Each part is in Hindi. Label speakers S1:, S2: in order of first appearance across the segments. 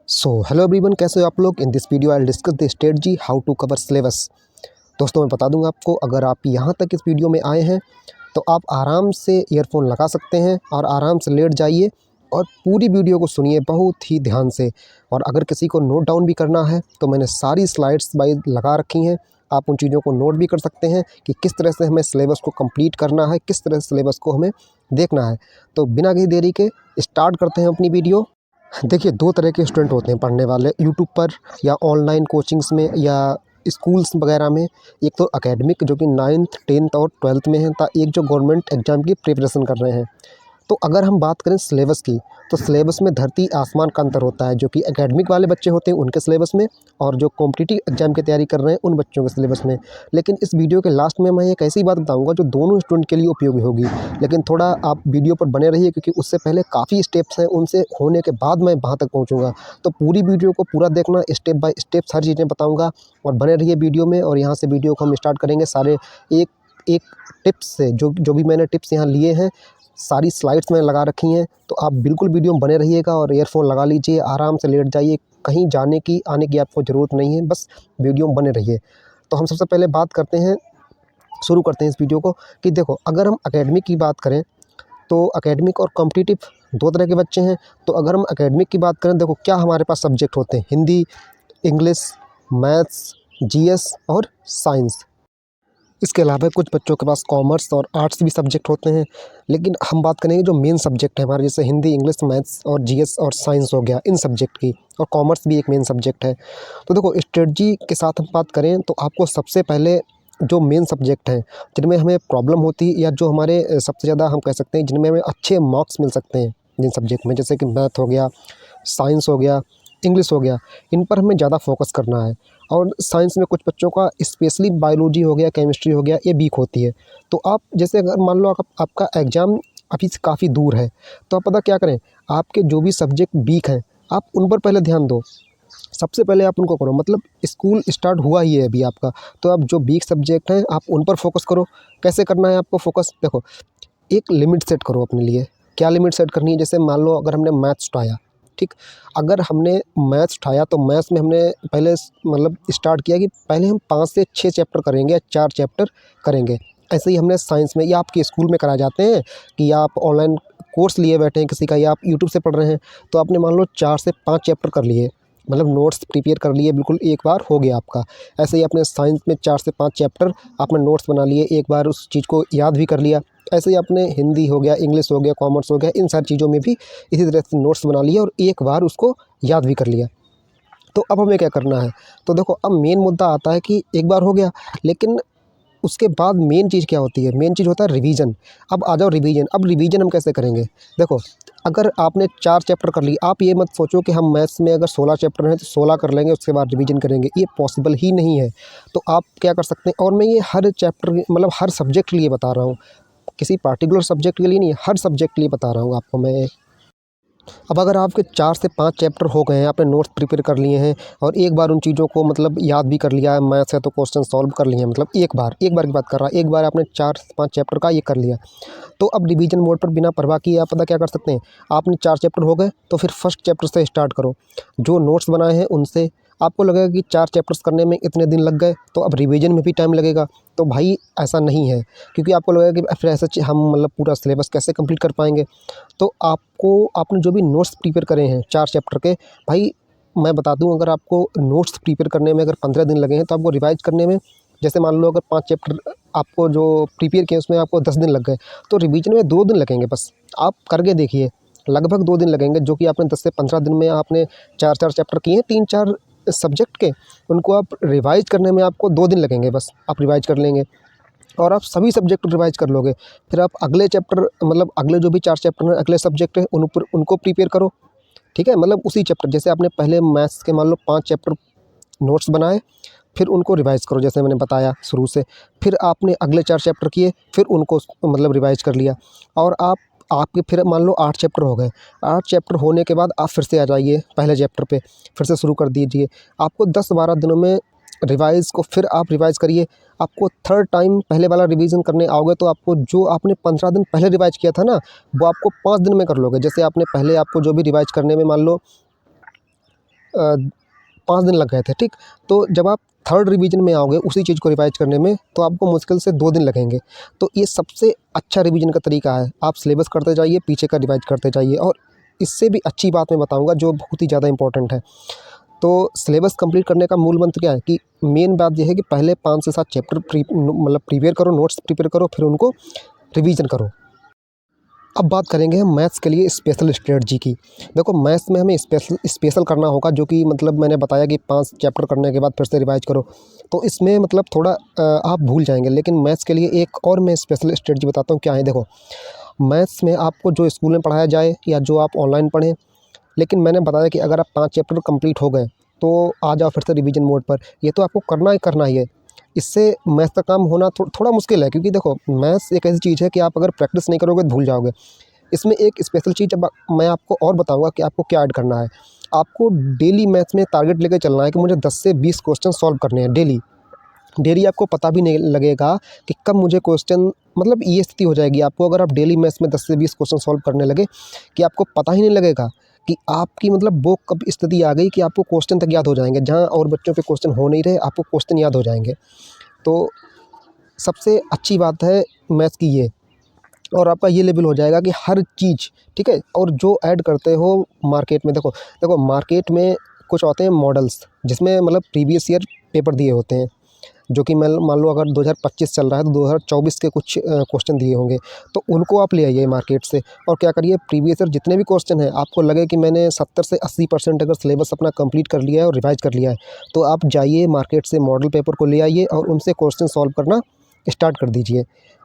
S1: हेलो एवरीवन, कैसे हो आप लोग। In this video I will discuss the strategy how to cover syllabus. दोस्तों, मैं बता दूंगा आपको, अगर आप यहाँ तक इस वीडियो में आए हैं तो आप आराम से ईयरफोन लगा सकते हैं और आराम से लेट जाइए और पूरी वीडियो को सुनिए बहुत ही ध्यान से। और अगर किसी को नोट डाउन भी करना है तो मैंने सारी स्लाइड्स बाई लगा रखी हैं, आप उन चीज़ों को नोट भी कर सकते हैं कि किस तरह से हमें सिलेबस को कंप्लीट करना है, किस तरह से सिलेबस को हमें देखना है। तो बिना किसी देरी के स्टार्ट करते हैं अपनी वीडियो। देखिए, 2 तरह के स्टूडेंट होते हैं पढ़ने वाले यूट्यूब पर या ऑनलाइन कोचिंग्स में या स्कूल्स वगैरह में। एक तो एकेडमिक जो कि 9th 10th और 12th में है, एक जो गवर्नमेंट एग्ज़ाम की प्रिपरेशन कर रहे हैं। तो अगर हम बात करें सिलेबस की, तो सिलेबस में धरती आसमान का अंतर होता है, जो कि एकेडमिक वाले बच्चे होते हैं उनके सिलेबस में और जो कॉम्पिटिटिव एग्जाम की तैयारी कर रहे हैं उन बच्चों के सिलेबस में। लेकिन इस वीडियो के लास्ट में मैं एक ऐसी बात बताऊंगा जो दोनों स्टूडेंट के लिए उपयोगी होगी। लेकिन थोड़ा आप वीडियो पर बने रहिए, क्योंकि उससे पहले काफ़ी स्टेप्स हैं, उनसे होने के बाद मैं वहाँ तक पहुँचूँगा। तो पूरी वीडियो को पूरा देखना, स्टेप बाय स्टेप हर चीज़ें बताऊँगा और बने रहिए वीडियो में। और यहाँ से वीडियो को हम स्टार्ट करेंगे सारे एक एक टिप्स से। जो भी मैंने टिप्स यहाँ लिए हैं, सारी स्लाइड्स मैंने लगा रखी हैं, तो आप बिल्कुल वीडियो में बने रहिएगा और ईयरफोन लगा लीजिए, आराम से लेट जाइए। कहीं जाने की आने की आपको ज़रूरत नहीं है, बस वीडियो में बने रहिए। तो हम सबसे पहले बात करते हैं, शुरू करते हैं इस वीडियो को कि देखो, अगर हम एकेडमिक की बात करें तो एकेडमिक और कॉम्पिटिटिव 2 तरह के बच्चे हैं। तो अगर हम एकेडमिक की बात करें, देखो क्या हमारे पास सब्जेक्ट होते हैं: हिंदी, इंग्लिश, मैथ्स, जीएस और साइंस। इसके अलावा कुछ बच्चों के पास कॉमर्स और आर्ट्स भी सब्जेक्ट होते हैं। लेकिन हम बात करेंगे जो मेन सब्जेक्ट है हमारे, जैसे हिंदी, इंग्लिश, मैथ्स और जीएस और साइंस हो गया, इन सब्जेक्ट की। और कॉमर्स भी एक मेन सब्जेक्ट है। तो देखो, स्ट्रेटजी के साथ हम बात करें तो आपको सबसे पहले जो मेन सब्जेक्ट हैं जिनमें हमें प्रॉब्लम होती है, या जो हमारे सबसे ज़्यादा हम कह सकते हैं जिनमें हमें अच्छे मार्क्स मिल सकते हैं जिन सब्जेक्ट में, जैसे कि मैथ हो गया, साइंस हो गया, इंग्लिश हो गया, इन पर हमें ज़्यादा फोकस करना है। और साइंस में कुछ बच्चों का स्पेशली बायोलॉजी हो गया, केमिस्ट्री हो गया, ये वीक होती है। तो आप जैसे, अगर मान लो आपका एग्ज़ाम अभी से काफ़ी दूर है, तो आप पता क्या करें, आपके जो भी सब्जेक्ट वीक हैं आप उन पर पहले ध्यान दो। सबसे पहले आप उनको करो, मतलब स्कूल स्टार्ट हुआ ही है अभी आपका, तो आप जो वीक सब्जेक्ट हैं आप उन पर फोकस करो। कैसे करना है आपको फोकस? देखो, एक लिमिट सेट करो अपने लिए। क्या लिमिट सेट करनी है? जैसे मान लो अगर हमने मैथ्स उठाया, ठीक, अगर हमने मैथ्स उठाया तो मैथ्स में हमने पहले मतलब स्टार्ट किया कि पहले हम 5 से 6 चैप्टर करेंगे या 4 चैप्टर करेंगे। ऐसे ही हमने साइंस में, या आपके स्कूल में कराए जाते हैं कि या आप ऑनलाइन कोर्स लिए बैठे हैं किसी का, या आप यूट्यूब से पढ़ रहे हैं, तो आपने मान लो 4 से 5 चैप्टर कर लिए, मतलब नोट्स प्रिपेयर कर लिए, बिल्कुल एक बार हो गया आपका। ऐसे ही अपने साइंस में 4 से 5 चैप्टर आपने नोट्स बना लिए, एक बार उस चीज़ को याद भी कर लिया। ऐसे ही आपने हिंदी हो गया, इंग्लिश हो गया, कॉमर्स हो गया, इन सारी चीज़ों में भी इसी तरह से नोट्स बना लिए और एक बार उसको याद भी कर लिया। तो अब हमें क्या करना है? तो देखो, अब मेन मुद्दा आता है कि एक बार हो गया, लेकिन उसके बाद मेन चीज़ क्या होती है? मेन चीज़ होता है रिवीजन। अब आ जाओ रिवीजन। अब रिवीजन हम कैसे करेंगे? देखो, अगर आपने 4 चैप्टर कर लिए, आप ये मत सोचो कि हम मैथ्स में अगर 16 चैप्टर हैं तो 16 कर लेंगे उसके बाद रिवीजन करेंगे, ये पॉसिबल ही नहीं है। तो आप क्या कर सकते हैं, और मैं ये हर चैप्टर मतलब हर सब्जेक्ट के लिए बता रहा हूँ, किसी पार्टिकुलर सब्जेक्ट के लिए नहीं, हर सब्जेक्ट के लिए बता रहा हूँ आपको मैं। अब अगर आपके 4 से 5 चैप्टर हो गए हैं, आपने नोट्स प्रिपेयर कर लिए हैं और एक बार उन चीज़ों को मतलब याद भी कर लिया है, मैथ्स है तो क्वेश्चन सॉल्व कर लिए हैं, मतलब एक बार की बात कर रहा है, एक बार आपने 4 से 5 चैप्टर का ये कर लिया, तो अब रिवीजन मोड पर बिना परवाह किए आप पता क्या कर सकते हैं, आपने 4 चैप्टर हो गए तो फिर फर्स्ट चैप्टर से स्टार्ट करो। जो नोट्स बनाए हैं उनसे आपको लगेगा कि 4 चैप्टर्स करने में इतने दिन लग गए, तो अब रिवीजन में भी टाइम लगेगा। तो भाई ऐसा नहीं है, क्योंकि आपको लगेगा कि फिर ऐसे हम मतलब पूरा सिलेबस कैसे कंप्लीट कर पाएंगे। तो आपको, आपने जो भी नोट्स प्रिपेयर करे हैं 4 चैप्टर के, भाई मैं बता दूं, अगर आपको नोट्स प्रिपेयर करने में अगर 15 दिन लगे हैं तो आपको रिवाइज करने में, जैसे मान लो अगर 5 चैप्टर आपको जो प्रिपेयर किए उसमें आपको 10 दिन लग गए, तो रिवीजन में 2 दिन लगेंगे बस। आप करके देखिए, लगभग 2 दिन लगेंगे, जो कि आपने 10 से 15 दिन में आपने 4-4 चैप्टर किए हैं 3-4 सब्जेक्ट के, उनको आप रिवाइज करने में आपको 2 दिन लगेंगे बस। आप रिवाइज कर लेंगे और आप सभी सब्जेक्ट रिवाइज कर लोगे। फिर आप अगले चैप्टर, मतलब अगले जो भी 4 चैप्टर हैं, अगले सब्जेक्ट हैं, उनको प्रिपेयर करो, ठीक है। मतलब उसी चैप्टर, जैसे आपने पहले मैथ्स के मान लो 5 चैप्टर नोट्स बनाए, फिर उनको रिवाइज़ करो जैसे मैंने बताया शुरू से। फिर आपने अगले 4 चैप्टर किए, फिर उनको मतलब रिवाइज़ कर लिया। और आपके फिर मान लो 8 चैप्टर हो गए। 8 चैप्टर होने के बाद आप फिर से आ जाइए पहले चैप्टर पे, फिर से शुरू कर दीजिए। आपको 10-12 दिनों में रिवाइज़ को फिर आप रिवाइज़ करिए। आपको थर्ड टाइम पहले वाला रिवीजन करने आओगे तो आपको जो आपने 15 दिन पहले रिवाइज़ किया था ना, वो आपको 5 दिन में कर लोगे। जैसे आपने पहले, आपको जो भी रिवाइज़ करने में मान लो 5 दिन लग गए थे, ठीक। तो जब आप थर्ड रिवीजन में आओगे उसी चीज़ को रिवाइज करने में, तो आपको मुश्किल से 2 दिन लगेंगे। तो ये सबसे अच्छा रिवीजन का तरीका है। आप सिलेबस करते जाइए, पीछे का रिवाइज करते जाइए। और इससे भी अच्छी बात मैं बताऊँगा जो बहुत ही ज़्यादा इंपॉर्टेंट है। तो सिलेबस कंप्लीट करने का मूल मंत्र क्या है कि मेन बात ये है कि पहले 5 से 7 चैप्टर प्रिपेयर करो, नोट्स प्रिपेयर करो, फिर उनको रिवीजन करो। अब बात करेंगे हम मैथ्स के लिए स्पेशल स्ट्रेटजी की। देखो, मैथ्स में हमें स्पेशल करना होगा, जो कि मतलब मैंने बताया कि 5 चैप्टर करने के बाद फिर से रिवाइज करो, तो इसमें मतलब थोड़ा आप भूल जाएंगे। लेकिन मैथ्स के लिए एक और मैं स्पेशल स्ट्रेटजी बताता हूँ क्या है। देखो, मैथ्स में आपको जो स्कूल में पढ़ाया जाए या जो आप ऑनलाइन पढ़ें, लेकिन मैंने बताया कि अगर आप 5 चैप्टर कंप्लीट हो गए तो आ जाओ फिर से रिवीजन मोड पर। ये तो आपको करना ही है। इससे मैथ्स का काम होना थोड़ा मुश्किल है, क्योंकि देखो, मैथ्स एक ऐसी चीज़ है कि आप अगर प्रैक्टिस नहीं करोगे तो भूल जाओगे। इसमें एक स्पेशल चीज़ अब मैं आपको और बताऊंगा कि आपको क्या ऐड करना है। आपको डेली मैथ्स में टारगेट लेकर चलना है कि मुझे 10 से 20 क्वेश्चन सॉल्व करने हैं डेली। डेली आपको पता भी नहीं लगेगा कि कब मुझे क्वेश्चन, मतलब ये स्थिति हो जाएगी आपको, अगर आप डेली मैथ्स में 10 से 20 क्वेश्चन सॉल्व करने लगे, कि आपको पता ही नहीं लगेगा कि आपकी मतलब वो कब स्थिति आ गई कि आपको क्वेश्चन तक याद हो जाएंगे। जहाँ और बच्चों पे क्वेश्चन हो नहीं रहे, आपको क्वेश्चन याद हो जाएंगे। तो सबसे अच्छी बात है मैथ्स की ये। और आपका ये लेवल हो जाएगा कि हर चीज़ ठीक है। और जो ऐड करते हो मार्केट में, देखो देखो मार्केट में कुछ होते हैं मॉडल्स, जिसमें मतलब प्रीवियस ईयर पेपर दिए होते हैं, जो कि मान लो अगर 2025 चल रहा है तो 2024 के कुछ क्वेश्चन दिए होंगे, तो उनको आप ले आइए मार्केट से। और क्या करिए, प्रीवियस ईयर जितने भी क्वेश्चन हैं, आपको लगे कि मैंने 70 से 80% अगर सिलेबस अपना कंप्लीट कर लिया है और रिवाइज कर लिया है, तो आप जाइए मार्केट से मॉडल पेपर को ले आइए और उनसे क्वेश्चन सॉल्व करना स्टार्ट कर दीजिए।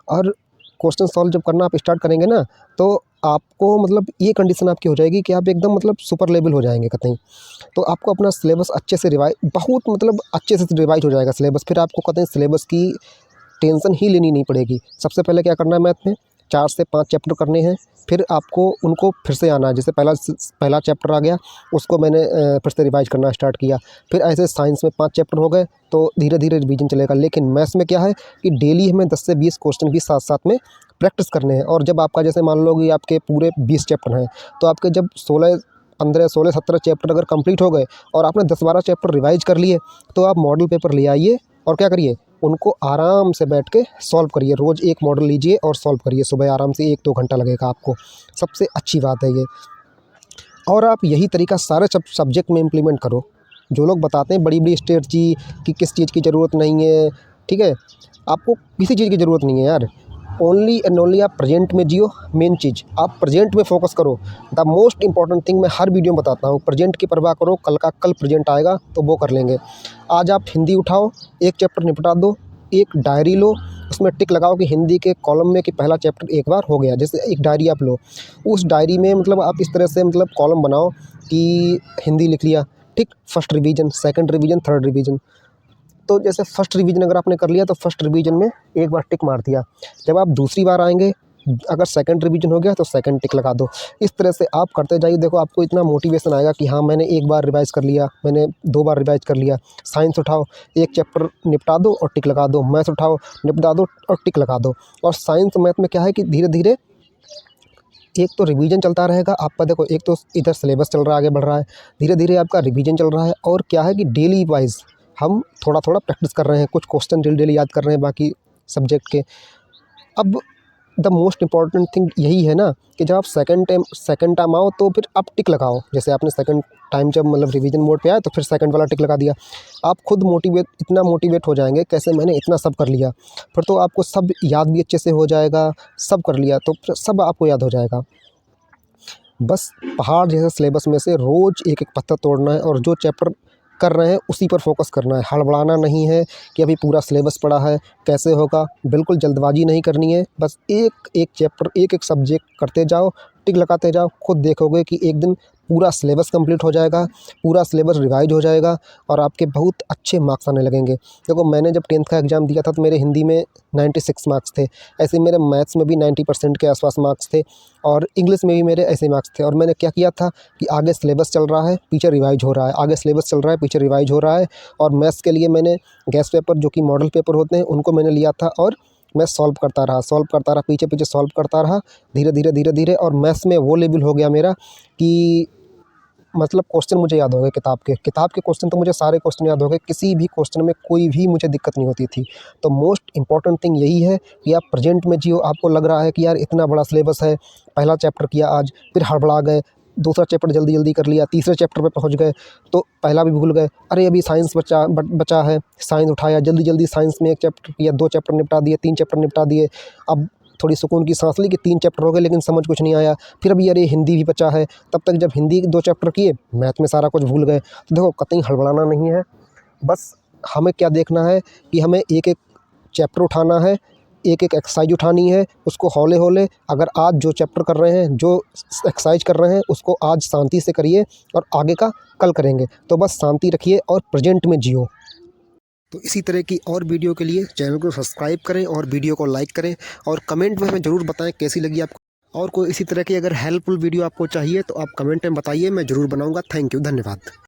S1: और क्वेश्चन सॉल्व जब करना आप स्टार्ट करेंगे ना, तो आपको मतलब ये कंडीशन आपकी हो जाएगी कि आप एकदम मतलब सुपर लेवल हो जाएंगे कतई। तो आपको अपना सिलेबस अच्छे से बहुत मतलब अच्छे से रिवाइज हो जाएगा सिलेबस। फिर आपको कहते हैं सिलेबस की टेंशन ही लेनी नहीं पड़ेगी। सबसे पहले क्या करना है, मैथ में 4 से 5 चैप्टर करने हैं, फिर आपको उनको फिर से आना है। जैसे पहला चैप्टर आ गया, उसको मैंने फिर से रिवाइज करना स्टार्ट किया। फिर ऐसे साइंस में 5 चैप्टर हो गए, तो धीरे धीरे रिवीजन चलेगा। लेकिन मैथ्स में क्या है कि डेली हमें 10 से 20 क्वेश्चन भी साथ साथ में प्रैक्टिस करने हैं। और जब आपका जैसे मान लो कि आपके पूरे 20 चैप्टर हैं, तो आपके जब 16, 17 चैप्टर अगर कंप्लीट हो गए और आपने 10-12 चैप्टर रिवाइज कर लिए, तो आप मॉडल पेपर ले आइए और क्या करिए, उनको आराम से बैठ के सॉल्व करिए। रोज़ एक मॉडल लीजिए और सॉल्व करिए सुबह आराम से, 1-2 घंटा लगेगा आपको। सबसे अच्छी बात है ये। और आप यही तरीका सारे सब्जेक्ट में इम्प्लीमेंट करो। जो लोग बताते हैं बड़ी बड़ी स्ट्रेटजी कि किस चीज़ की ज़रूरत नहीं है, ठीक है, आपको किसी चीज़ की ज़रूरत नहीं है यार। ओनली एंड ओनली आप प्रेजेंट में जियो। मेन चीज़ आप प्रेजेंट में फोकस करो। द मोस्ट इंपॉर्टेंट थिंग मैं हर वीडियो में बताता हूँ, प्रेजेंट की परवाह करो। कल का कल प्रेजेंट आएगा तो वो कर लेंगे। आज आप हिंदी उठाओ, एक चैप्टर निपटा दो, एक डायरी लो, उसमें टिक लगाओ कि हिंदी के कॉलम में कि पहला चैप्टर एक बार हो गया। जैसे एक डायरी आप लो, उस डायरी में मतलब आप इस तरह से मतलब कॉलम बनाओ कि हिंदी लिख लिया, ठीक, first revision, second revision, third revision. तो जैसे फर्स्ट रिवीजन अगर आपने कर लिया तो फर्स्ट रिवीजन में एक बार टिक मार दिया। जब आप दूसरी बार आएंगे, अगर सेकंड रिवीजन हो गया तो सेकंड टिक लगा दो। इस तरह से आप करते जाइए। देखो, आपको इतना मोटिवेशन आएगा कि हाँ, मैंने एक बार रिवाइज़ कर लिया, मैंने 2 बार रिवाइज़ कर लिया। साइंस उठाओ, एक चैप्टर निपटा दो और टिक लगा दो। मैथ्स उठाओ, निपटा दो और टिक लगा दो। और साइंस मैथ में क्या है कि धीरे धीरे एक तो रिवीजन चलता रहेगा आपका। देखो, एक तो इधर सिलेबस चल रहा है, आगे बढ़ रहा है, धीरे धीरे आपका रिवीजन चल रहा है। और क्या है कि डेली वाइज हम थोड़ा थोड़ा प्रैक्टिस कर रहे हैं, कुछ क्वेश्चन डेली डेली याद कर रहे हैं बाकी सब्जेक्ट के। अब द मोस्ट इम्पॉर्टेंट थिंग यही है ना कि जब आप सेकंड टाइम आओ तो फिर आप टिक लगाओ। जैसे आपने सेकंड टाइम जब मतलब रिवीजन मोड पे आए तो फिर सेकंड वाला टिक लगा दिया। आप खुद इतना मोटिवेट हो जाएंगे, कैसे मैंने इतना सब कर लिया। फिर तो आपको सब याद भी अच्छे से हो जाएगा। सब कर लिया तो फिर सब आपको याद हो जाएगा। बस पहाड़ जैसे सिलेबस में से रोज़ एक एक पत्थर तोड़ना है और जो चैप्टर कर रहे हैं उसी पर फोकस करना है। हड़बड़ाना नहीं है कि अभी पूरा सिलेबस पड़ा है, कैसे होगा। बिल्कुल जल्दबाजी नहीं करनी है। बस एक एक चैप्टर, एक एक सब्जेक्ट करते जाओ, टिक लगाते जाओ। खुद देखोगे कि एक दिन पूरा सिलेबस कंप्लीट हो जाएगा, पूरा सिलेबस रिवाइज हो जाएगा और आपके बहुत अच्छे मार्क्स आने लगेंगे। देखो, मैंने जब 10th का एग्ज़ाम दिया था तो मेरे हिंदी में 96 मार्क्स थे। ऐसे मेरे मैथ्स में भी 90% के आसपास मार्क्स थे और इंग्लिश में भी मेरे ऐसे मार्क्स थे। और मैंने क्या किया था कि आगे सिलेबस चल रहा है, पीछे रिवाइज हो रहा है, आगे सिलेबस चल रहा है, पीछे रिवाइज हो रहा है। और मैथ्स के लिए मैंने गैस पेपर, जो कि मॉडल पेपर होते हैं, उनको मैंने लिया था और मैं सॉल्व करता रहा, पीछे पीछे सॉल्व करता रहा, धीरे धीरे धीरे धीरे। और मैथ्स में वो लेवल हो गया मेरा कि मतलब क्वेश्चन मुझे याद हो गए किताब के क्वेश्चन, तो मुझे सारे क्वेश्चन याद हो गए, किसी भी क्वेश्चन में कोई भी मुझे दिक्कत नहीं होती थी। तो मोस्ट इम्पॉर्टेंट थिंग यही है कि आप प्रेजेंट में जियो। आपको लग रहा है कि यार इतना बड़ा सिलेबस है, पहला चैप्टर किया आज, फिर हड़बड़ा गए, दूसरा चैप्टर जल्दी जल्दी कर लिया, तीसरे चैप्टर पे पहुंच गए तो पहला भी भूल गए। अरे अभी साइंस बचा है, साइंस उठाया, जल्दी जल्दी साइंस में एक चैप्टर किया, 2 चैप्टर निपटा दिए, 3 चैप्टर निपटा दिए। अब थोड़ी सुकून की सांस ली कि 3 चैप्टर हो गए, लेकिन समझ कुछ नहीं आया। फिर अभी अरे हिंदी भी बचा है, तब तक जब हिंदी 2 चैप्टर किए, मैथ में सारा कुछ भूल गए। तो देखो, कतई हड़बड़ाना नहीं है। बस हमें क्या देखना है कि हमें एक-एक चैप्टर उठाना है, एक-एक एक्सरसाइज उठानी है, उसको हौले-हौले, अगर आज जो चैप्टर कर रहे हैं, जो एक्सरसाइज कर रहे हैं, उसको आज शांति से करिए और आगे का कल करेंगे। तो बस शांति रखिए और प्रेज़ेंट में जियो। तो इसी तरह की और वीडियो के लिए चैनल को सब्सक्राइब करें और वीडियो को लाइक करें और कमेंट में हमें ज़रूर बताएं कैसी लगी आपको। और कोई इसी तरह की अगर हेल्पफुल वीडियो आपको चाहिए तो आप कमेंट में बताइए, मैं ज़रूर बनाऊँगा। थैंक यू, धन्यवाद।